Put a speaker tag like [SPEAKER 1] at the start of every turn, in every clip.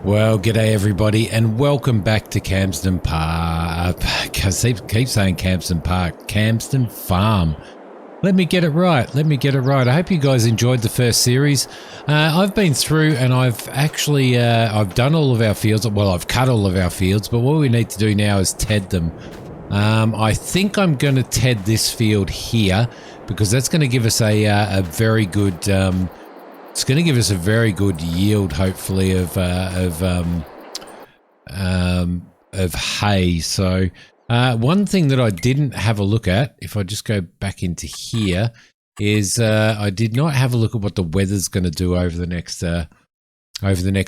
[SPEAKER 1] Well, g'day everybody, and welcome back to Calmsden Park. I keep saying Calmsden Park, Calmsden Farm. Let me get it right. I hope you guys enjoyed the first series. I've been through and I've actually I've done all of our fields. Well, I've cut all of our fields, but what we need to do now is ted them. I think I'm going to ted this field here because that's going to give us a very good. It's going to give us a very good yield, hopefully, of hay. So one thing that I didn't have a look at, if I just go back into here, is I did not have a look at what the weather's going to do over the next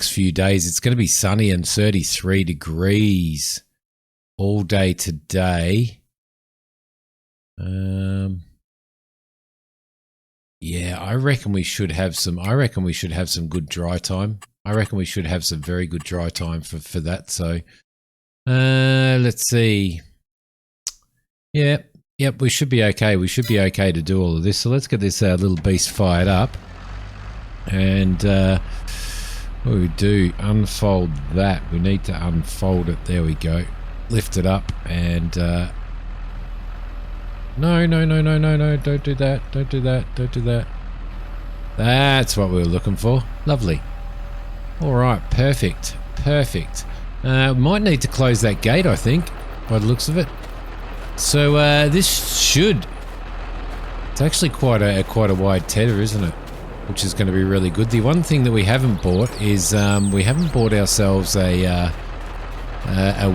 [SPEAKER 1] few days. It's going to be sunny and 33 degrees all day today. Yeah, I reckon we should have some good dry time. I reckon we should have some very good dry time for that. So let's see. Yep, we should be okay. We should be okay to do all of this. So let's get this little beast fired up. And what we do, unfold that. We need to unfold it. There we go. Lift it up and no, don't do that. That's what we were looking for. Lovely. All right, perfect. Might need to close that gate, I think, by the looks of it. So this should, it's actually quite a wide tedder, isn't it? Which is going to be really good. The one thing that we haven't bought is we haven't bought ourselves a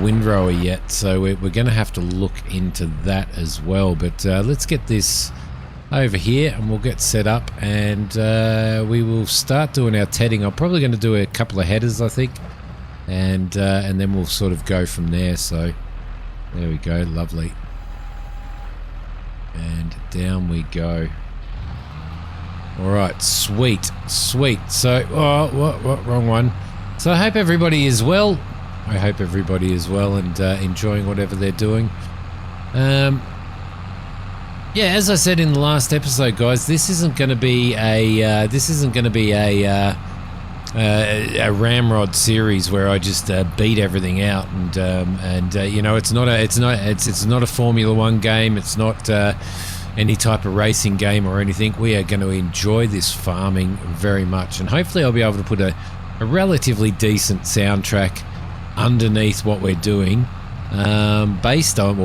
[SPEAKER 1] windrower yet, so we're going to have to look into that as well. But let's get this over here and we'll get set up and we will start doing our tedding. I'm probably going to do a couple of headers, I think, and then we'll sort of go from there. So there we go, lovely. And down we go. All right, sweet. So, what wrong one. So I hope everybody is well. And enjoying whatever they're doing. Yeah, as I said in the last episode, guys, this isn't going to be a ramrod series where I just beat everything out, and you know, it's not a Formula One game. It's not any type of racing game or anything. We are going to enjoy this farming very much, and hopefully I'll be able to put a relatively decent soundtrack underneath what we're doing, based on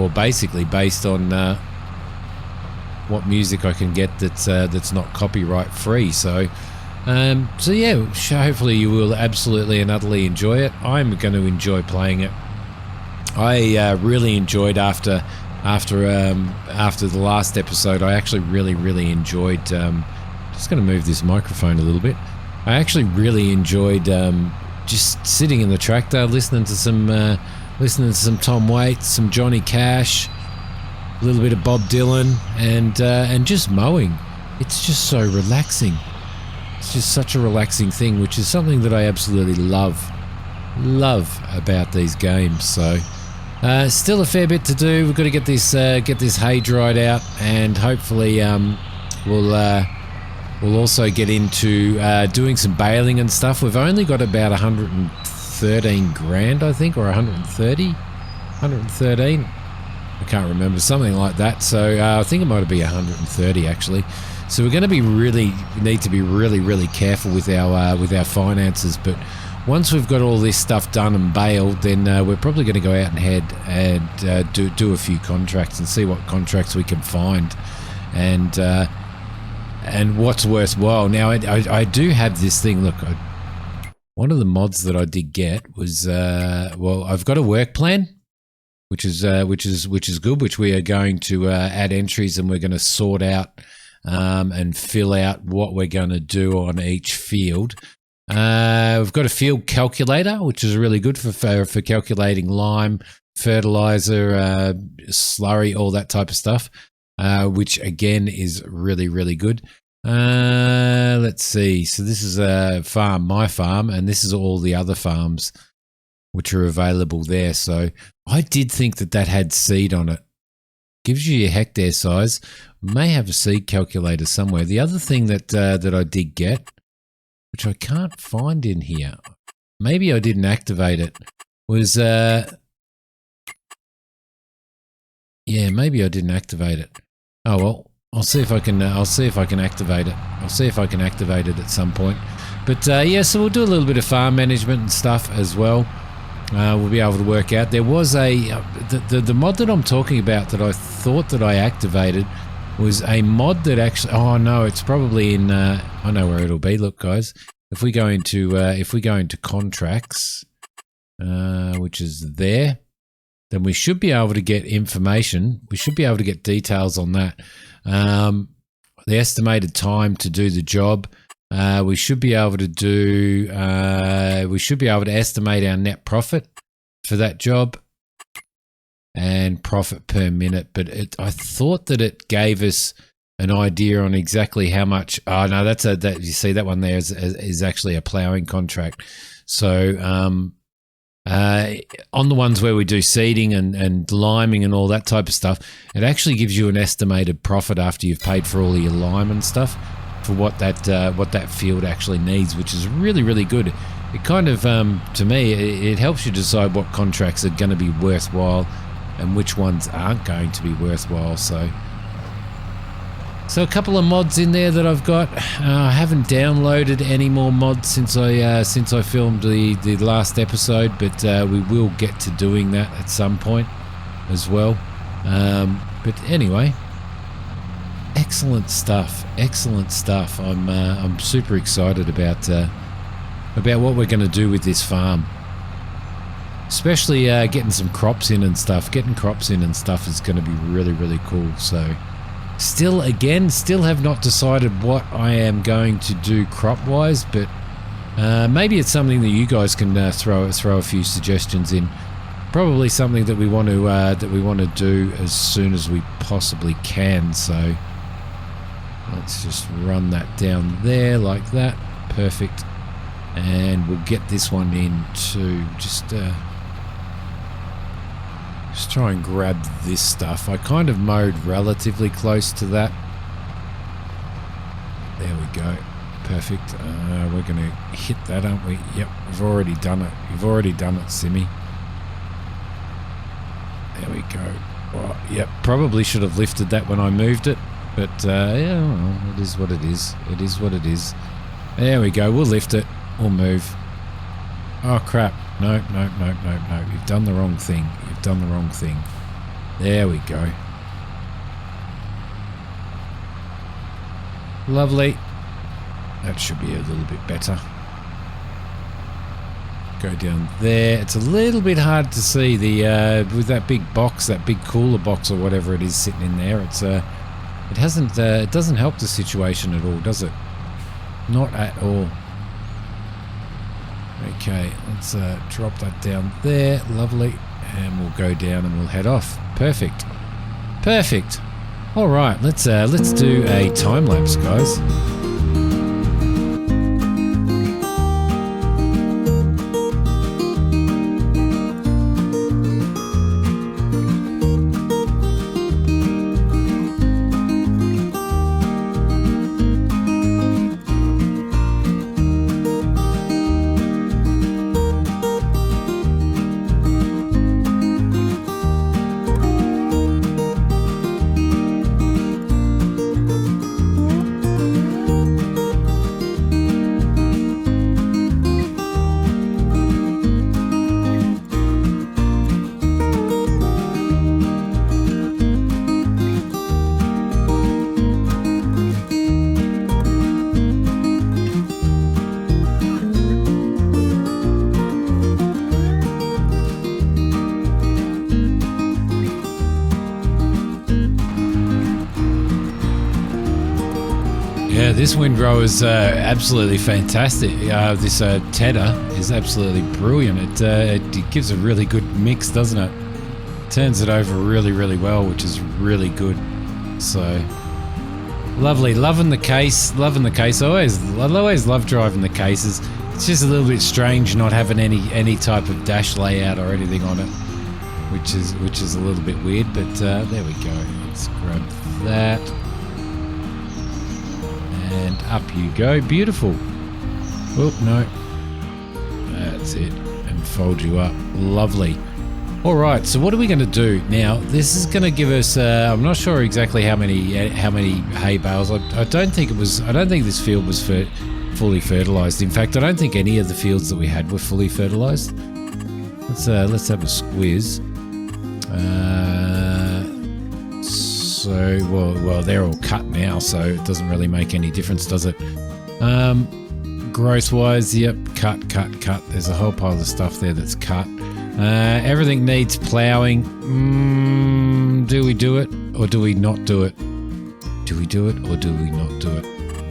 [SPEAKER 1] what music I can get that's not copyright free. So yeah, hopefully you will absolutely and utterly enjoy it. I'm going to enjoy playing it. I really enjoyed after the last episode. I actually really enjoyed. Just going to move this microphone a little bit. I actually really enjoyed just sitting in the tractor, listening to some Tom Waits, some Johnny Cash, a little bit of Bob Dylan, and just mowing. It's just so relaxing. It's just such a relaxing thing, which is something that I absolutely love about these games. So still a fair bit to do. We've got to get this hay dried out, and hopefully we'll also get into doing some baling and stuff. We've only got about 113 grand, I think, or 113. I can't remember, something like that. So I think it might be 130 actually. So we're going to need to be really careful with our finances. But once we've got all this stuff done and baled, then we're probably going to go out and head and do a few contracts and see what contracts we can find, and what's worthwhile. Now, I do have this thing. Look, one of the mods that I did get was well, I've got a work plan, which is good. Which we are going to add entries, and we're going to sort out and fill out what we're going to do on each field. We've got a field calculator, which is really good for calculating lime, fertilizer, slurry, all that type of stuff. Which again is really good. Let's see. So this is my farm, and this is all the other farms which are available there. So I did think that had seed on it. Gives you your hectare size. May have a seed calculator somewhere. The other thing that I did get, which I can't find in here, maybe I didn't activate it. Was yeah, maybe I didn't activate it. Oh well, I'll see if I can. I'll see if I can activate it. I'll see if I can activate it at some point. But yeah, so we'll do a little bit of farm management and stuff as well. We'll be able to work out. There was a the mod that I'm talking about that I thought that I activated was a mod that actually. Oh no, it's probably in. I know where it'll be. Look, guys, if we go into contracts, which is there, then we should be able to get information. We should be able to get details on that. The estimated time to do the job. We should be able to do. We should be able to estimate our net profit for that job and profit per minute. But I thought that it gave us an idea on exactly how much. Oh no, that's that. You see that one there is actually a ploughing contract. So on the ones where we do seeding and liming and all that type of stuff, it actually gives you an estimated profit after you've paid for all of your lime and stuff, for what that field actually needs, which is really, really good. It kind of, to me, it helps you decide what contracts are going to be worthwhile and which ones aren't going to be worthwhile. So a couple of mods in there that I've got. I haven't downloaded any more mods since I filmed the last episode, but we will get to doing that at some point as well. But anyway. Excellent stuff. Excellent stuff. I'm super excited about what we're going to do with this farm. Especially getting some crops in and stuff. Getting crops in and stuff is going to be really, really cool. So, still have not decided what I am going to do crop-wise, but maybe it's something that you guys can throw a few suggestions in. Probably something that we want to do as soon as we possibly can. So. Let's just run that down there like that. Perfect. And we'll get this one in too. Just try and grab this stuff. I kind of mowed relatively close to that. There we go. Perfect. We're going to hit that, aren't we? Yep, we've already done it. You've already done it, Simi. There we go. Oh, yep, probably should have lifted that when I moved it. But, yeah, well, it is what it is. It is what it is. There we go. We'll lift it. We'll move. Oh, crap. No. You've done the wrong thing. You've done the wrong thing. There we go. Lovely. That should be a little bit better. Go down there. It's a little bit hard to see the with that big box, that big cooler box or whatever it is sitting in there. It's it doesn't help the situation at all, does it? Not at all. Okay, let's drop that down there. Lovely. And we'll go down and we'll head off. Perfect. Perfect. All right, let's do a time lapse, guys. This windrow is absolutely fantastic. This tedder is absolutely brilliant. It gives a really good mix, doesn't it? Turns it over really, really well, which is really good. So lovely. Loving the case. Loving the case. I always love driving the cases. It's just a little bit strange not having any type of dash layout or anything on it, which is a little bit weird. But there we go. Let's grab that. And up you go. Beautiful. Oh, no. That's it. And fold you up. Lovely. All right, so what are we going to do now? This is going to give us. I'm not sure exactly how many hay bales. I don't think it was. I don't think this field was fully fertilized. In fact, I don't think any of the fields that we had were fully fertilized. Let's have a squiz. So well, they're all cut now, so it doesn't really make any difference, does it? Growth-wise, yep, cut. There's a whole pile of stuff there that's cut. Everything needs ploughing. Do we do it or do we not do it? Do we do it or do we not do it?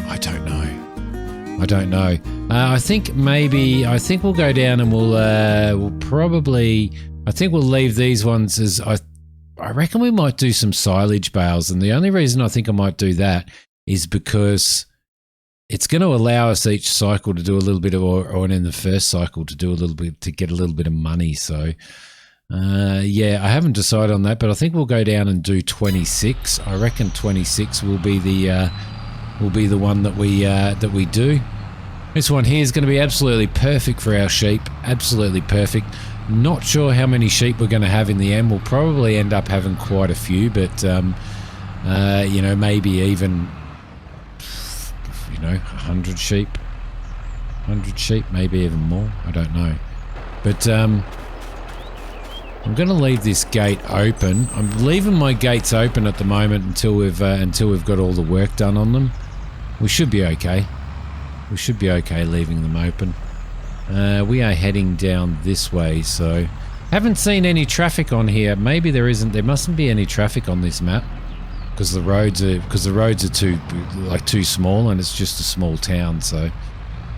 [SPEAKER 1] I don't know. I think we'll go down and we'll probably. I think we'll leave these ones as I reckon we might do some silage bales, and the only reason I think I might do that is because it's going to allow us each cycle to do a little bit of, or in the first cycle to do a little bit, to get a little bit of money. So, yeah, I haven't decided on that, but I think we'll go down and do 26. I reckon 26 will be the one that we do. This one here is going to be absolutely perfect for our sheep. Absolutely perfect. Not sure how many sheep we're going to have in the end. We'll probably end up having quite a few, but you know, maybe even 100 sheep, maybe even more. I don't know. But I'm going to leave this gate open. I'm leaving my gates open at the moment until we've got all the work done on them. We should be okay. We should be okay leaving them open. We are heading down this way, so haven't seen any traffic on here. Maybe there isn't. There mustn't be any traffic on this map because the roads are too small, and it's just a small town. So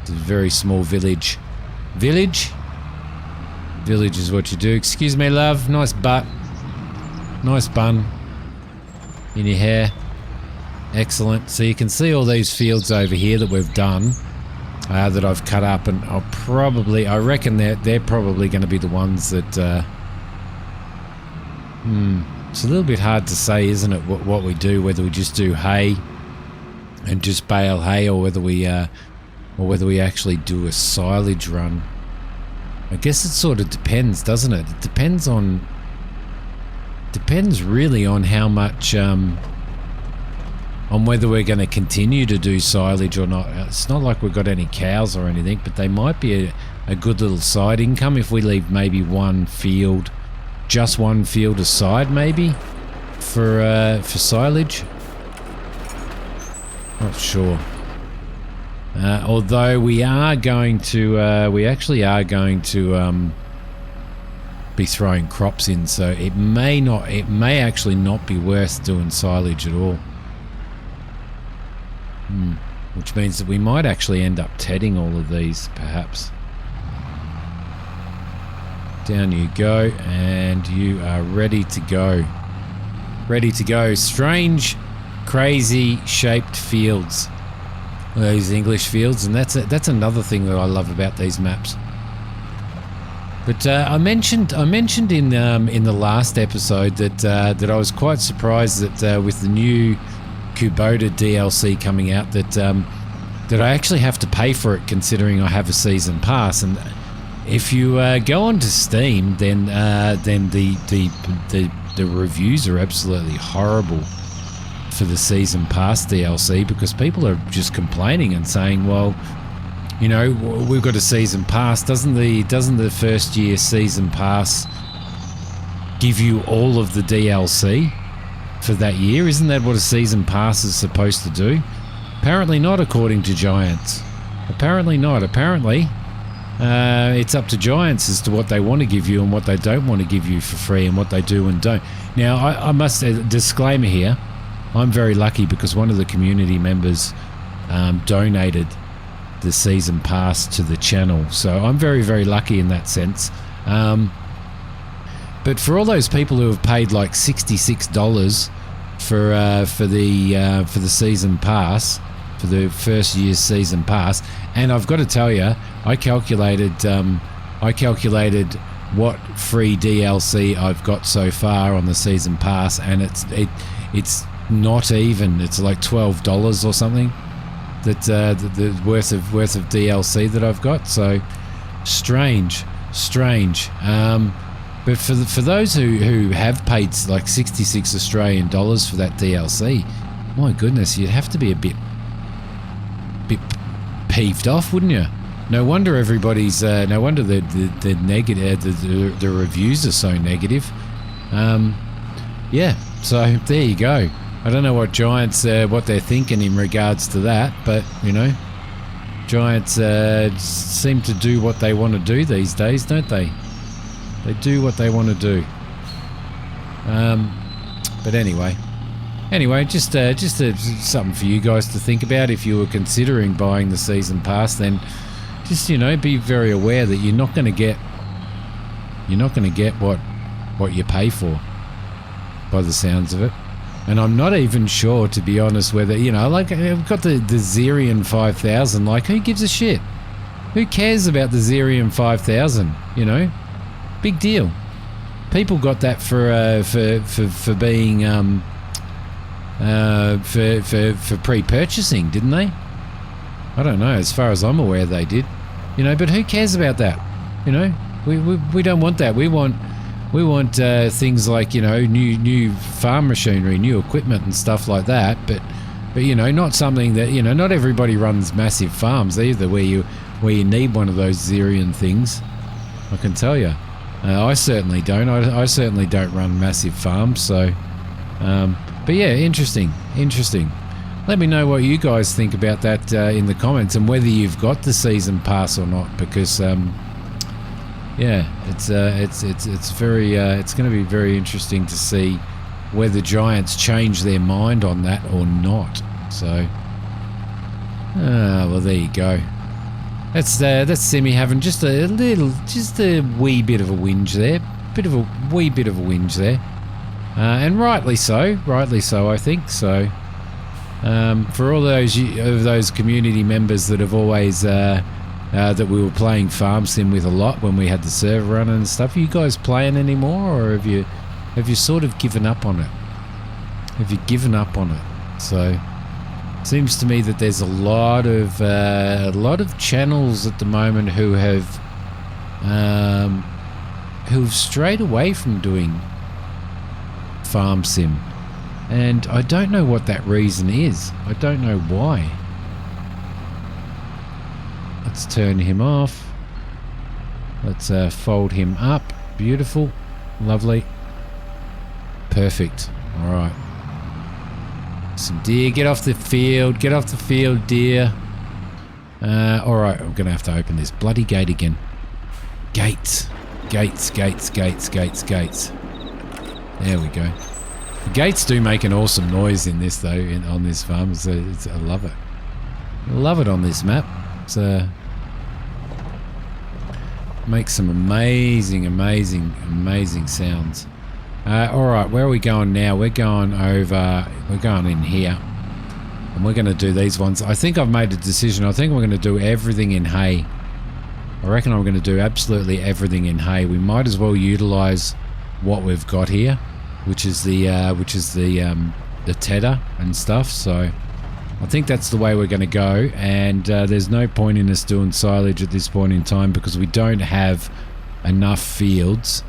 [SPEAKER 1] it's a very small village. Village is what you do. Excuse me, love. Nice butt. Nice bun in your hair. Excellent. So you can see all these fields over here that we've done. That I've cut up, and I reckon they're probably going to be the ones that. It's a little bit hard to say, isn't it? What we do, whether we just do hay and just bale hay, or whether we actually do a silage run. I guess it sort of depends, doesn't it? It depends really on how much. On whether we're going to continue to do silage or not. It's not like we've got any cows or anything, but they might be a good little side income if we leave maybe just one field aside, maybe for silage. Not sure. Although we actually are going to be throwing crops in, so it may actually not be worth doing silage at all. Which means that we might actually end up tedding all of these, perhaps. Down you go, and you are ready to go. Ready to go. Strange, crazy shaped fields. These English fields, and that's another thing that I love about these maps. But I mentioned in the last episode that I was quite surprised that with the new Kubota DLC coming out that I actually have to pay for it, considering I have a season pass. And if you go onto Steam, then the reviews are absolutely horrible for the season pass DLC, because people are just complaining and saying, well, you know, we've got a season pass. Doesn't the first year season pass give you all of the DLC for that year? Isn't that what a season pass is supposed to do? Apparently not, according to Giants. Apparently not. Apparently it's up to Giants as to what they want to give you and what they don't want to give you for free, and what they do and don't. Now, I must say, disclaimer here, I'm very lucky because one of the community members donated the season pass to the channel, so I'm very, very lucky in that sense. But for all those people who have paid like $66 for the season pass, for the first year's season pass, and I've got to tell you, I calculated what free DLC I've got so far on the season pass, and it's not even. It's like $12 or something. That the worth of DLC that I've got. So Strange. But for those who have paid like 66 Australian dollars for that DLC, my goodness, you'd have to be a bit peeved off, wouldn't you? No wonder everybody's no wonder the negative the reviews are so negative. Yeah, so there you go. I don't know what Giants what they're thinking in regards to that, but you know, Giants seem to do what they want to do these days, don't they? They do what they want to do. But anyway, just something for you guys to think about if you were considering buying the season pass. Then just, you know, be very aware that you're not going to get what you pay for, by the sounds of it. And I'm not even sure, to be honest, whether, you know, like I've got the Xerion 5000. Like, who gives a shit? Who cares about the Xerion 5000? You know, big deal. People got that for being for pre-purchasing, didn't they? I don't know. As far as I'm aware, they did. You know, but who cares about that? You know, we don't want that. We want things like, you know, new farm machinery, new equipment and stuff like that. But you know, not something that, you know, not everybody runs massive farms either, where you need one of those Xerion things. I can tell you. I certainly don't. I certainly don't run massive farms. So, but yeah, interesting. Let me know what you guys think about that in the comments, and whether you've got the season pass or not, because yeah, it's very it's going to be very interesting to see whether Giants change their mind on that or not. So, well, there you go. That's Simi having just a wee bit of a whinge there, wee bit of a whinge there, and rightly so, I think. So, for all those community members that have always that we were playing Farm Sim with a lot when we had the server running and stuff, are you guys playing anymore, or have you sort of given up on it? Have you given up on it? So, seems to me that there's a lot of channels at the moment who have strayed away from doing Farm Sim, and I don't know what that reason is. I don't know why. Let's turn him off. Let's fold him up. Beautiful, lovely, perfect. All right. Some deer, get off the field, deer. Alright, I'm going to have to open this bloody gate again. Gates. There we go. The gates do make an awesome noise in this, though, on this farm. I love it. I love it on this map. It's makes some amazing sounds. Alright, where are we going now? We're going in here, and we're going to do these ones. I think I've made a decision. I think we're going to do everything in hay. I reckon I'm going to do absolutely everything in hay. We might as well utilize what we've got here, which is the tedder and stuff. So I think that's the way we're going to go, and there's no point in us doing silage at this point in time, because we don't have enough fields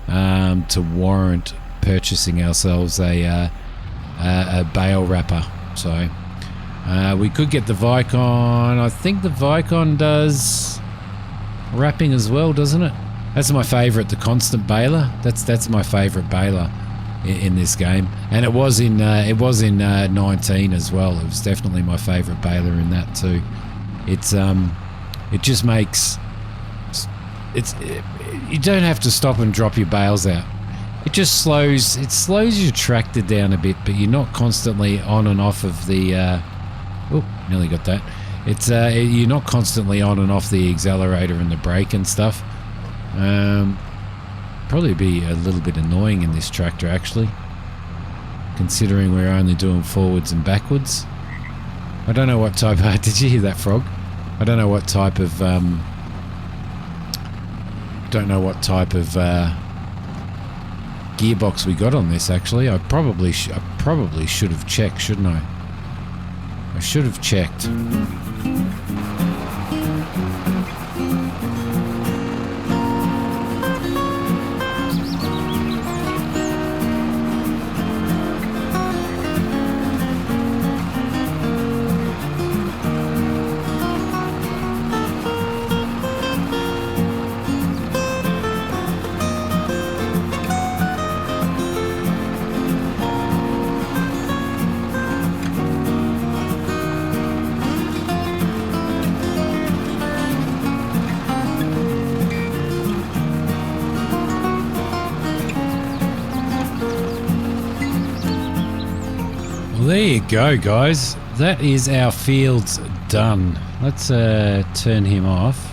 [SPEAKER 1] to warrant purchasing ourselves a bale wrapper. So we could get the Vicon. I think the Vicon does wrapping as well, doesn't it? That's my favourite, the constant baler. That's my favourite baler in this game, and it was in 19 as well. It was definitely my favourite baler in that too. It just makes you don't have to stop and drop your bales out. It just slows your tractor down a bit, but you're not constantly on and off of the oh, nearly got that. It's you're not constantly on and off the accelerator and the brake and stuff. Probably be a little bit annoying in this tractor, actually, considering we're only doing forwards and backwards. I don't know what type of did you hear that, frog? I don't know what type of gearbox we got on this, actually. I probably should have checked, shouldn't I? I should have checked. there you go, guys. That is our fields done. Let's turn him off.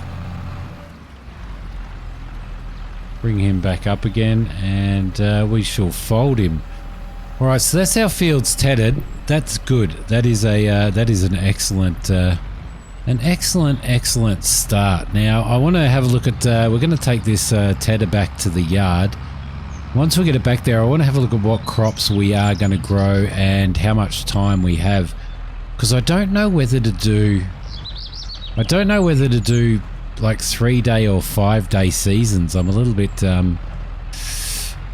[SPEAKER 1] Bring him back up again, and we shall fold him. All right, so that's our fields tedded. That's good. That is an excellent start. Now I want to have a look at. We're going to take this tedder back to the yard. Once we get it back there, I want to have a look at what crops we are going to grow and how much time we have, because I don't know whether to do. Like 3-day or 5-day seasons. I'm a little bit. I'm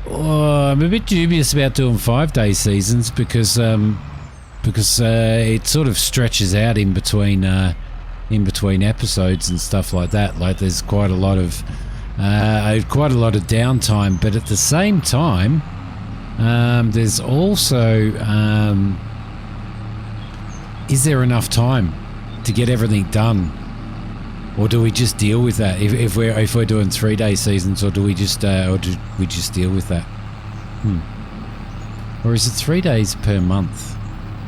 [SPEAKER 1] a bit dubious about doing 5-day seasons because it sort of stretches out in between episodes and stuff like that. Like there's quite a lot of downtime, but at the same time, there's also is there enough time to get everything done, or do we just deal with that if we're doing 3-day seasons, or do we just deal with that? Or is it 3 days per month?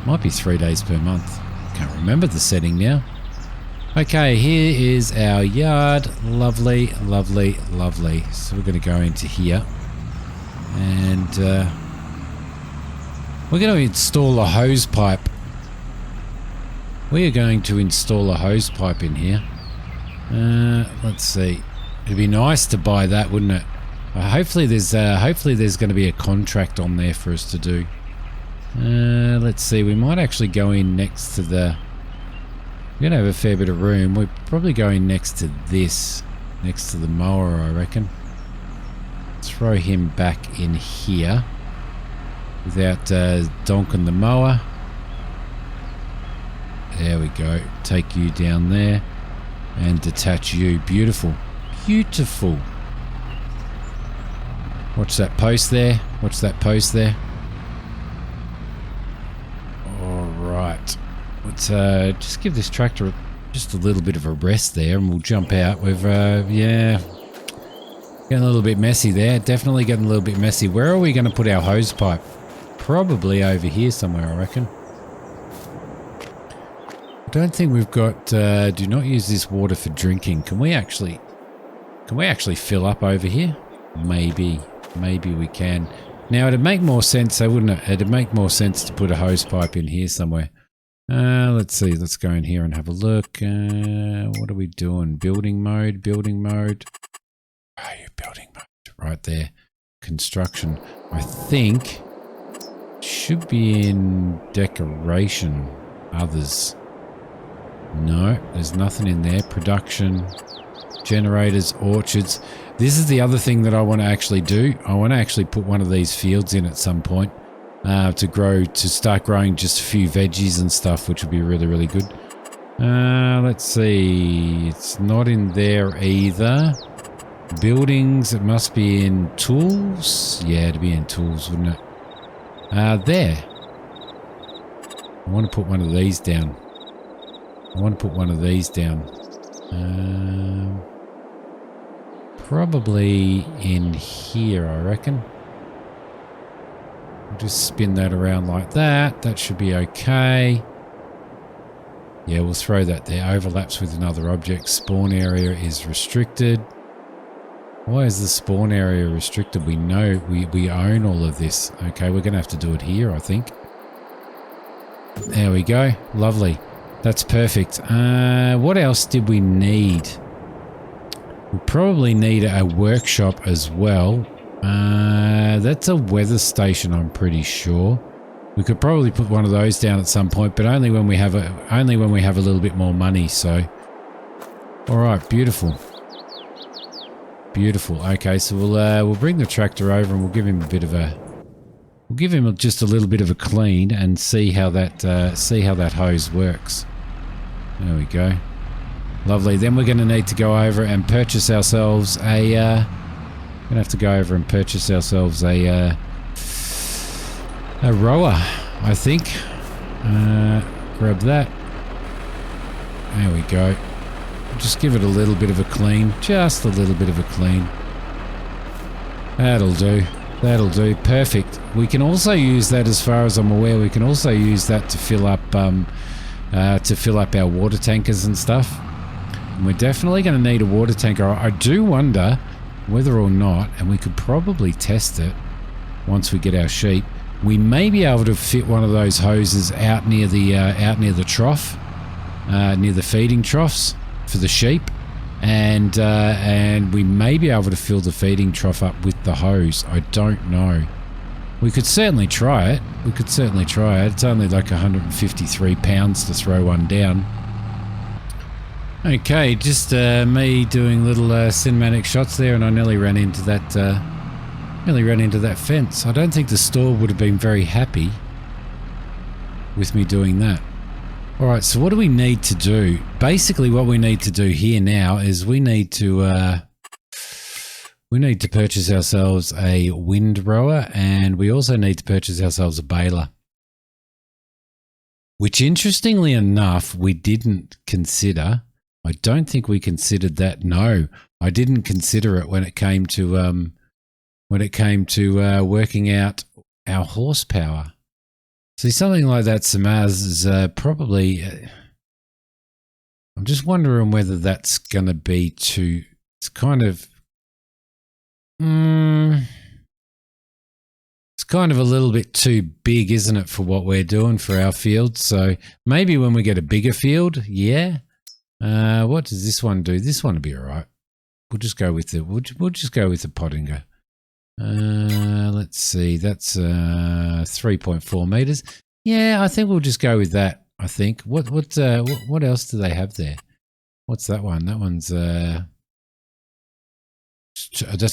[SPEAKER 1] Might be 3 days per month. Can't remember the setting now. Okay, here is our yard. Lovely, lovely, lovely. So we're going to go into here, and we're going to install a hose pipe. We are going to install a hose pipe in here. Let's see. It'd be nice to buy that, wouldn't it? Hopefully there's going to be a contract on there for us to do. Let's see. We might actually go in next to the. We're going to have a fair bit of room. We're probably going next to this, next to the mower, I reckon. Throw him back in here without donking the mower. There we go. Take you down there and detach you. Beautiful. Beautiful. Watch that post there. Watch that post there. Alright. Let's just give this tractor just a little bit of a rest there, and we'll jump out. We've, yeah, getting a little bit messy there. Definitely getting a little bit messy. Where are we going to put our hose pipe? Probably over here somewhere, I reckon. I don't think we've got, do not use this water for drinking. Can we actually fill up over here? Maybe we can. Now it'd make more sense though, wouldn't it? It'd make more sense to put a hose pipe in here somewhere. Let's see, let's go in here and have a look. What are we doing? Building mode. Oh, you building mode. Right there. Construction. I think should be in decoration. Others. No, there's nothing in there. Production, generators, orchards. This is the other thing that I want to actually do. I want to actually put one of these fields in at some point to start growing just a few veggies and stuff, which would be really, really good. Let's see. It's not in there either. Buildings, it must be in tools. Yeah, it'd be in tools, wouldn't it? There. I want to put one of these down. Probably in here, I reckon. We'll just spin that around like that. That should be okay. Yeah, we'll throw that there. Overlaps with another object. Spawn area is restricted. Why is the spawn area restricted? We know we own all of this. Okay, we're going to have to do it here, I think. There we go. Lovely. That's perfect. What else did we need? We probably need a workshop as well. That's a weather station, I'm pretty sure. We could probably put one of those down at some point, but only when we have a little bit more money. So, all right, beautiful. Okay, so we'll bring the tractor over and we'll give him just a little bit of a clean and see how that hose works. There we go. Lovely. Then we're going to need to go over and purchase ourselves a. We're going to have to go over and purchase ourselves a rower, I think. Grab that. There we go. Just give it a little bit of a clean. Just a little bit of a clean. That'll do. That'll do. Perfect. We can also use that, as far as I'm aware, we can also use that to fill up our water tankers and stuff. And we're definitely going to need a water tanker. I do wonder whether or not, and we could probably test it once we get our sheep, we may be able to fit one of those hoses out near the trough, near the feeding troughs for the sheep. And we may be able to fill the feeding trough up with the hose. I don't know. We could certainly try it. It's only like 153 pounds to throw one down. Okay, just me doing little cinematic shots there, and I nearly ran into that fence. I don't think the store would have been very happy with me doing that. Alright, so what do we need to do? Basically what we need to do here now is we need to purchase ourselves a windrower, and we also need to purchase ourselves a baler. Which, interestingly enough, we didn't consider. I don't think we considered that. No, I didn't consider it when it came to working out our horsepower. See, something like that, Samaz, is probably... I'm just wondering whether that's going to be too... It's kind of... it's kind of a little bit too big, isn't it, for what we're doing for our field? So maybe when we get a bigger field, yeah. What does this one do? This one will be all right. We'll just go with the... We'll just go with the Pottinger. Let's see, that's 3.4 meters. Yeah, I think we'll just go with that. I think. What else do they have there? What's that one? That one's that's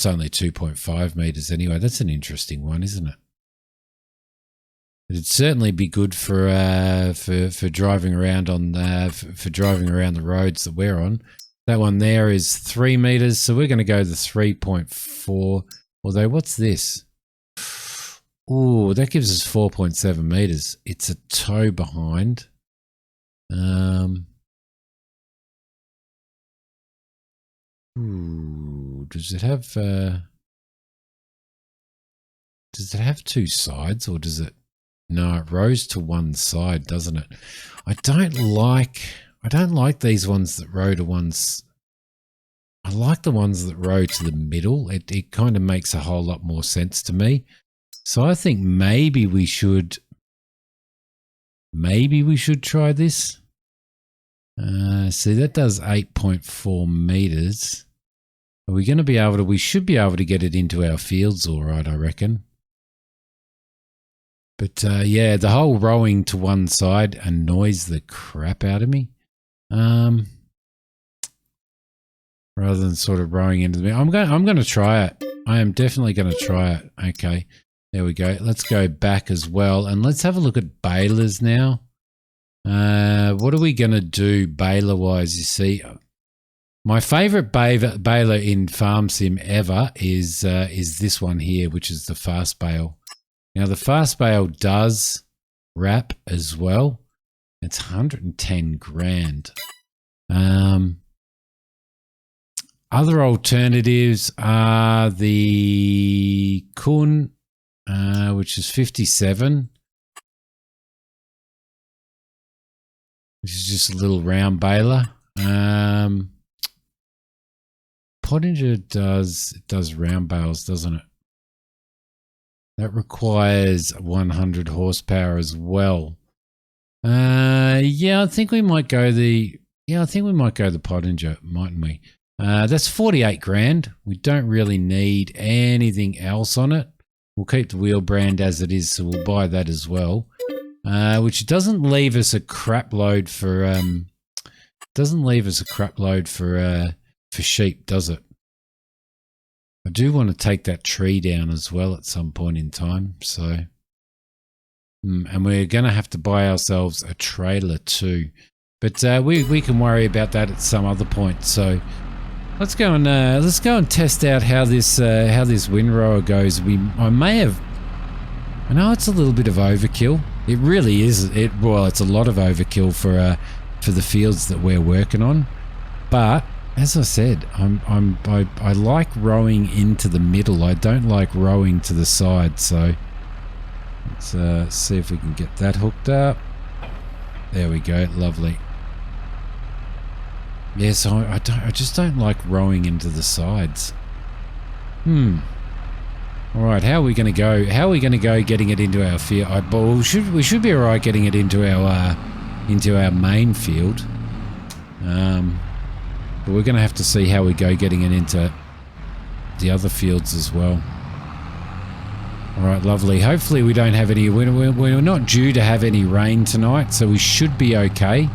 [SPEAKER 1] only 2.5 meters anyway. That's an interesting one, isn't it? It'd certainly be good for driving around on for driving around the roads that we're on. That one there is 3 meters, so we're going to go the 3.4. Although, what's this? Ooh, that gives us 4.7 meters. It's a toe behind. Ooh, does it have two sides, or does it? No, it rows to one side, doesn't it? I don't like these ones that row to ones. I like the ones that row to the middle. It kind of makes a whole lot more sense to me. So I think maybe we should try this. See, that does 8.4 meters. Are we going to be able to? We should be able to get it into our fields, all right, I reckon. But yeah, the whole rowing to one side annoys the crap out of me. Rather than sort of rowing into the middle. I'm going to try it. I am definitely going to try it. Okay, there we go. Let's go back as well, and let's have a look at balers now. What are we going to do baler-wise? You see, my favourite baler in Farm Sim ever is this one here, which is the fast bale. Now, the fast bale does wrap as well. It's 110 grand. Other alternatives are the Kun, which is 57, which is just a little round baler. Pottinger does round bales, doesn't it? That requires 100 horsepower as well. Yeah, I think we might go the Pottinger, mightn't we? That's 48 grand. We don't really need anything else on it. We'll keep the wheel brand as it is, so we'll buy that as well. Which doesn't leave us a crap load for sheep, does it? I do want to take that tree down as well at some point in time, so and we're going to have to buy ourselves a trailer too. But we can worry about that at some other point. So let's go and test out how this windrower goes. I know it's a little bit of overkill. It really is. Well, it's a lot of overkill for the fields that we're working on. But as I said, I like rowing into the middle. I don't like rowing to the side. So let's see if we can get that hooked up. There we go. Lovely. Yeah, so I just don't like rowing into the sides. All right, how are we going to go? How are we going to go getting it into our field? We should be all right getting it into our main field. But we're going to have to see how we go getting it into the other fields as well. All right, lovely. Hopefully we don't have any... We're not due to have any rain tonight, so we should be okay.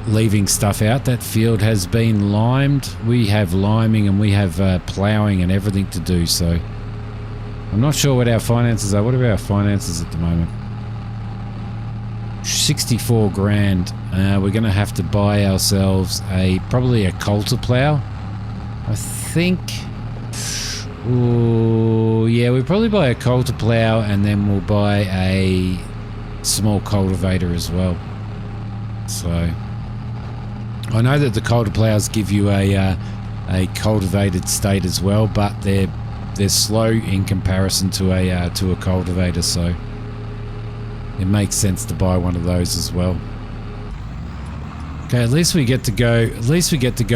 [SPEAKER 1] Leaving stuff out. That field has been limed. We have liming and we have ploughing and everything to do, so... I'm not sure what our finances are. What are our finances at the moment? 64 grand. We're going to have to buy ourselves probably a coulter plough. I think... Ooh, yeah, we'll probably buy a coulter plough and then we'll buy a small cultivator as well. So... I know that the coulter ploughs give you a cultivated state as well, but they're slow in comparison to a cultivator, so it makes sense to buy one of those as well. Okay, at least we get to go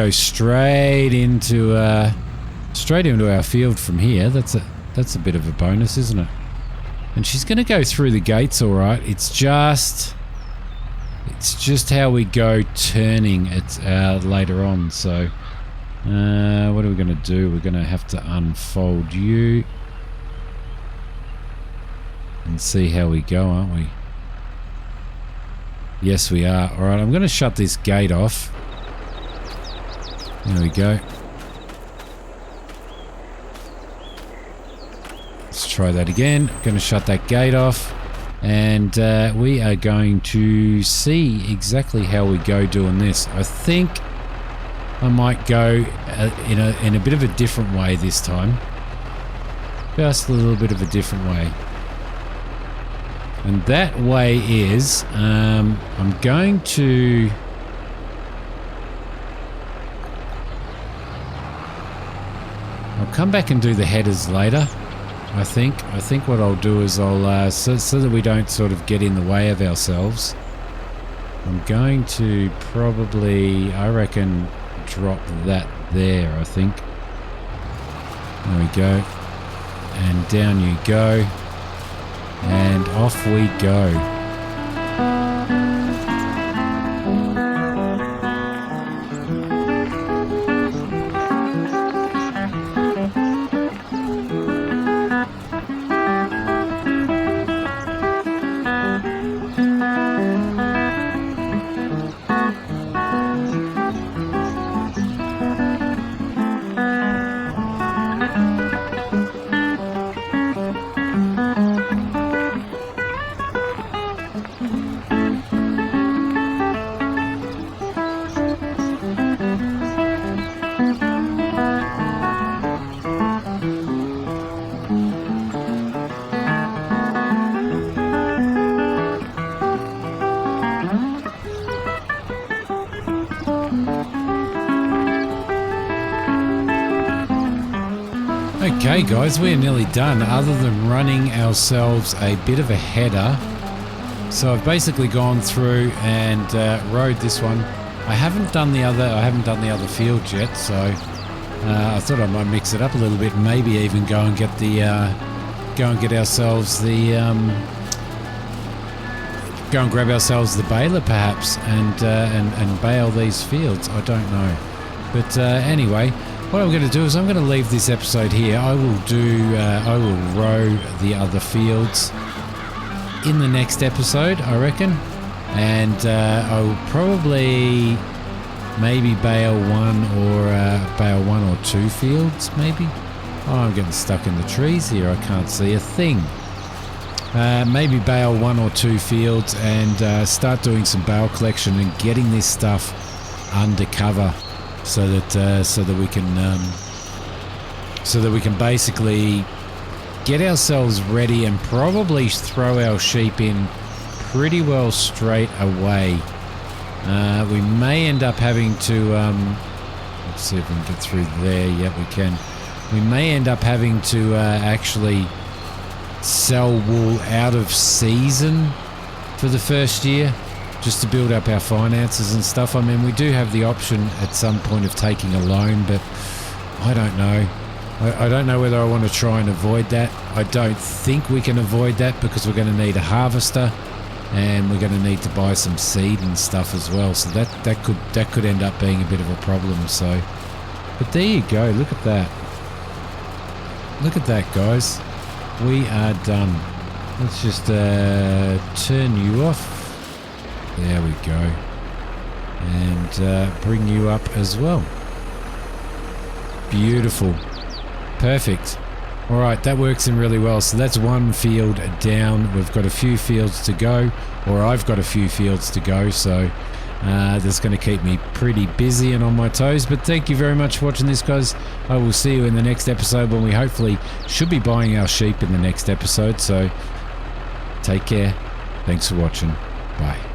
[SPEAKER 1] straight into our field from here. That's a bit of a bonus, isn't it? And she's going to go through the gates, all right. It's just how we go turning it later on. So what are we going to do? We're going to have to unfold you and see how we go, aren't we? Yes, we are. All right, I'm going to shut this gate off. There we go. Let's try that again. I'm going to shut that gate off. And we are going to see exactly how we go doing this. I think I might go in a bit of a different way this time. Just a little bit of a different way. And that way is, I'm going to... I'll come back and do the headers later. I think what I'll do is I'll so that we don't sort of get in the way of ourselves, I'm going to probably, I reckon, drop that there. I think there we go, and down you go, and off we go. Okay guys, we're nearly done, other than running ourselves a bit of a header. So I've basically gone through and rode this one. I haven't done the other field yet, so I thought I might mix it up a little bit and maybe even go and get ourselves the go and grab ourselves the baler perhaps and bale these fields. I don't know, but anyway. What I'm going to do is I'm going to leave this episode here. I will row the other fields in the next episode, I reckon. And I will probably maybe bale one or two fields, maybe. Oh, I'm getting stuck in the trees here. I can't see a thing. Maybe bale one or two fields and start doing some bale collection and getting this stuff undercover. So that we can basically get ourselves ready and probably throw our sheep in pretty well straight away We may end up having to, let's see if we can get through there. Yep, we can. We may end up having to actually sell wool out of season for the first year, just to build up our finances and stuff. I mean, we do have the option at some point of taking a loan, but I don't know. I don't know whether I want to try and avoid that. I don't think we can avoid that because we're going to need a harvester and we're going to need to buy some seed and stuff as well. So that could end up being a bit of a problem. So, but there you go. Look at that. Look at that, guys. We are done. Let's just turn you off. There we go. And bring you up as well. Beautiful. Perfect. All right, that works in really well. So that's one field down. We've got a few fields to go, or I've got a few fields to go. So that's going to keep me pretty busy and on my toes. But thank you very much for watching this, guys. I will see you in the next episode when we hopefully should be buying our sheep in the next episode. So take care. Thanks for watching. Bye.